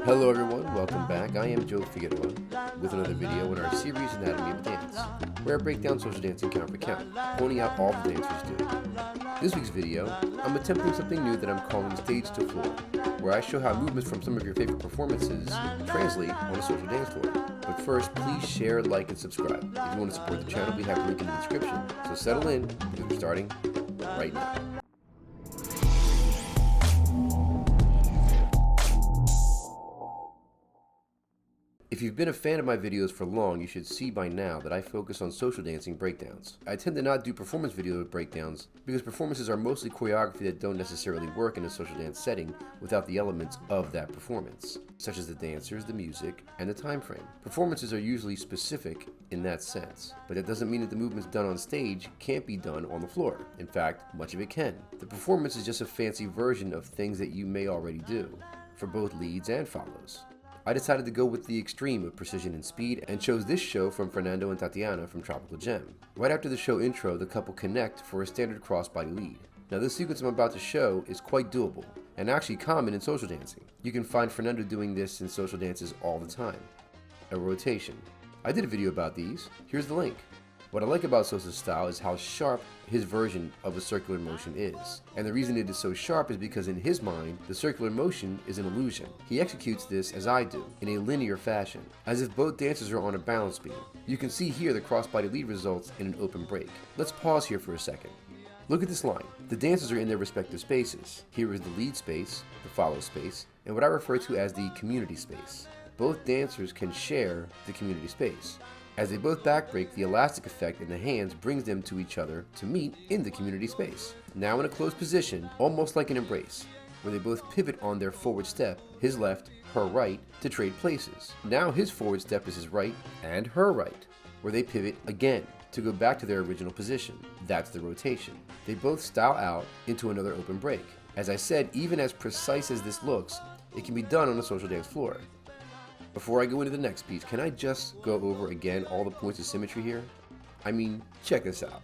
Hello everyone, welcome back. I am Joe Figueroa with another video in our series Anatomy of Dance, where I break down social dancing count for count, pointing out all the dancers do. This week's video, I'm attempting something new that I'm calling Stage to Floor, where I show how movements from some of your favorite performances translate on a social dance floor. But first, please share, like, and subscribe. If you want to support the channel, we have a link in the description. So settle in, because we're starting right now. If you've been a fan of my videos for long, you should see by now that I focus on social dancing breakdowns. I tend to not do performance video breakdowns because performances are mostly choreography that don't necessarily work in a social dance setting without the elements of that performance, such as the dancers, the music, and the time frame. Performances are usually specific in that sense, but that doesn't mean that the movements done on stage can't be done on the floor. In fact, much of it can. The performance is just a fancy version of things that you may already do, for both leads and follows. I decided to go with the extreme of precision and speed and chose this show from Fernando and Tatiana from Tropical Gem. Right after the show intro, the couple connect for a standard crossbody lead. Now this sequence I'm about to show is quite doable and actually common in social dancing. You can find Fernando doing this in social dances all the time. A rotation. I did a video about these. Here's the link. What I like about Sosa's style is how sharp his version of a circular motion is. And the reason it is so sharp is because in his mind, the circular motion is an illusion. He executes this as I do, in a linear fashion, as if both dancers are on a balance beam. You can see here the crossbody lead results in an open break. Let's pause here for a second. Look at this line. The dancers are in their respective spaces. Here is the lead space, the follow space, and what I refer to as the community space. Both dancers can share the community space. As they both backbreak, the elastic effect in the hands brings them to each other to meet in the community space. Now in a closed position, almost like an embrace, where they both pivot on their forward step, his left, her right, to trade places. Now his forward step is his right and her right, where they pivot again to go back to their original position. That's the rotation. They both style out into another open break. As I said, even as precise as this looks, it can be done on a social dance floor. Before I go into the next piece, can I just go over again all the points of symmetry here? I mean, check this out.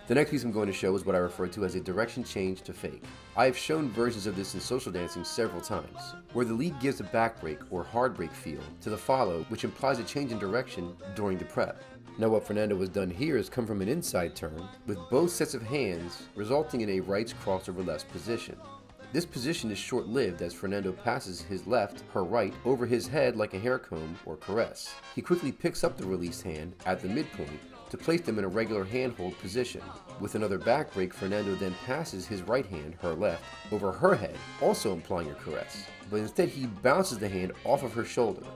The next piece I'm going to show is what I refer to as a direction change to fake. I have shown versions of this in social dancing several times, where the lead gives a back break or hard break feel to the follow, which implies a change in direction during the prep. Now what Fernando has done here is come from an inside turn, with both sets of hands resulting in a rights cross over lefts position. This position is short-lived as Fernando passes his left, her right, over his head like a hair comb or caress. He quickly picks up the released hand at the midpoint to place them in a regular handhold position. With another back break, Fernando then passes his right hand, her left, over her head, also implying a caress. But instead he bounces the hand off of her shoulder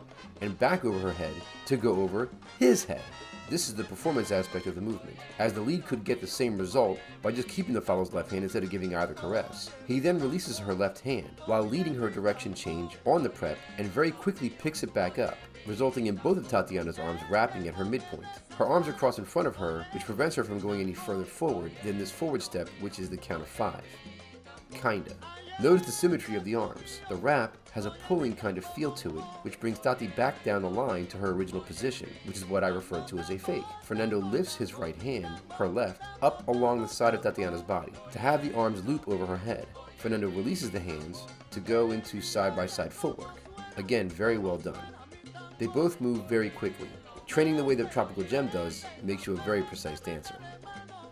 and back over her head to go over his head. This is the performance aspect of the movement, as the lead could get the same result by just keeping the follow's left hand instead of giving either caress. He then releases her left hand, while leading her direction change on the prep and very quickly picks it back up, resulting in both of Tatiana's arms wrapping at her midpoint. Her arms are crossed in front of her, which prevents her from going any further forward than this forward step, which is the count of 5. Kinda. Notice the symmetry of the arms. The wrap has a pulling kind of feel to it, which brings Tati back down the line to her original position, which is what I refer to as a fake. Fernando lifts his right hand, her left, up along the side of Tatiana's body, to have the arms loop over her head. Fernando releases the hands to go into side-by-side footwork. Again, very well done. They both move very quickly. Training the way that Tropical Gem does makes you a very precise dancer.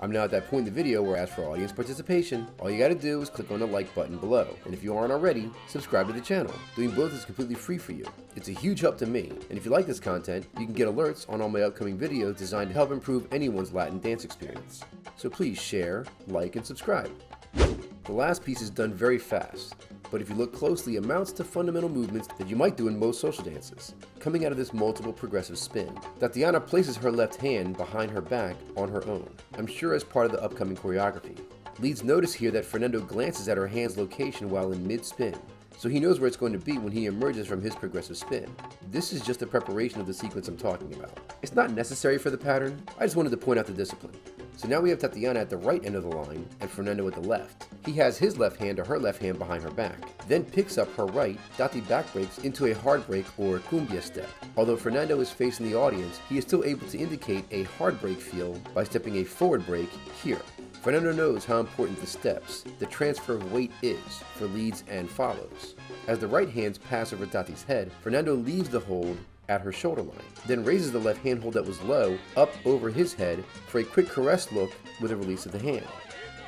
I'm now at that point in the video where I ask for audience participation. All you gotta do is click on the like button below. And if you aren't already, subscribe to the channel. Doing both is completely free for you. It's a huge help to me. And if you like this content, you can get alerts on all my upcoming videos designed to help improve anyone's Latin dance experience. So please share, like, and subscribe. The last piece is done very fast, but if you look closely, amounts to fundamental movements that you might do in most social dances. Coming out of this multiple progressive spin, Tatiana places her left hand behind her back on her own, I'm sure as part of the upcoming choreography. Leads notice here that Fernando glances at her hand's location while in mid-spin, so he knows where it's going to be when he emerges from his progressive spin. This is just a preparation of the sequence I'm talking about. It's not necessary for the pattern, I just wanted to point out the discipline. So now we have Tatiana at the right end of the line and Fernando at the left. He has his left hand or her left hand behind her back, then picks up her right, Tati back breaks into a hard break or cumbia step. Although Fernando is facing the audience, he is still able to indicate a hard break feel by stepping a forward break here. Fernando knows how important the steps, the transfer of weight is, for leads and follows. As the right hands pass over Tati's head, Fernando leaves the hold at her shoulder line, then raises the left handhold that was low up over his head for a quick caress look with a release of the hand,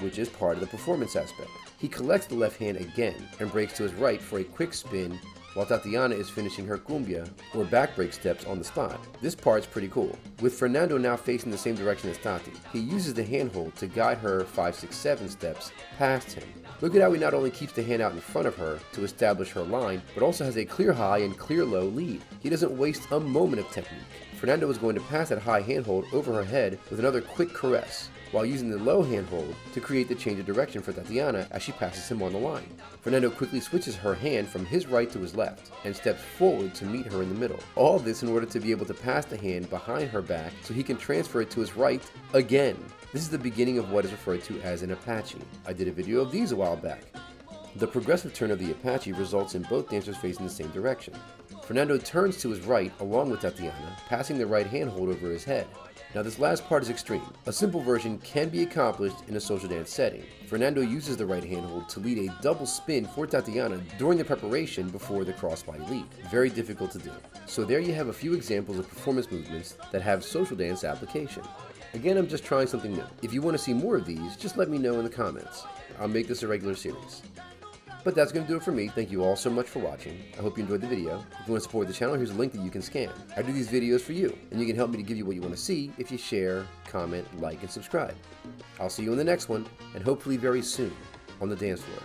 which is part of the performance aspect. He collects the left hand again and breaks to his right for a quick spin while Tatiana is finishing her cumbia or backbreak steps on the spot. This part's pretty cool. With Fernando now facing the same direction as Tati, he uses the handhold to guide her 5, 6, 7 steps past him. Look at how he not only keeps the hand out in front of her to establish her line, but also has a clear high and clear low lead. He doesn't waste a moment of technique. Fernando is going to pass that high handhold over her head with another quick caress, while using the low handhold to create the change of direction for Tatiana as she passes him on the line. Fernando quickly switches her hand from his right to his left and steps forward to meet her in the middle. All this in order to be able to pass the hand behind her back so he can transfer it to his right again. This is the beginning of what is referred to as an Apache. I did a video of these a while back. The progressive turn of the Apache results in both dancers facing the same direction. Fernando turns to his right along with Tatiana, passing the right handhold over his head. Now this last part is extreme. A simple version can be accomplished in a social dance setting. Fernando uses the right handhold to lead a double spin for Tatiana during the preparation before the crossbody lead. Very difficult to do. So there you have a few examples of performance movements that have social dance application. Again, I'm just trying something new. If you want to see more of these, just let me know in the comments. I'll make this a regular series. But that's going to do it for me. Thank you all so much for watching. I hope you enjoyed the video. If you want to support the channel, here's a link that you can scan. I do these videos for you, and you can help me to give you what you want to see if you share, comment, like, and subscribe. I'll see you in the next one, and hopefully very soon on the dance floor.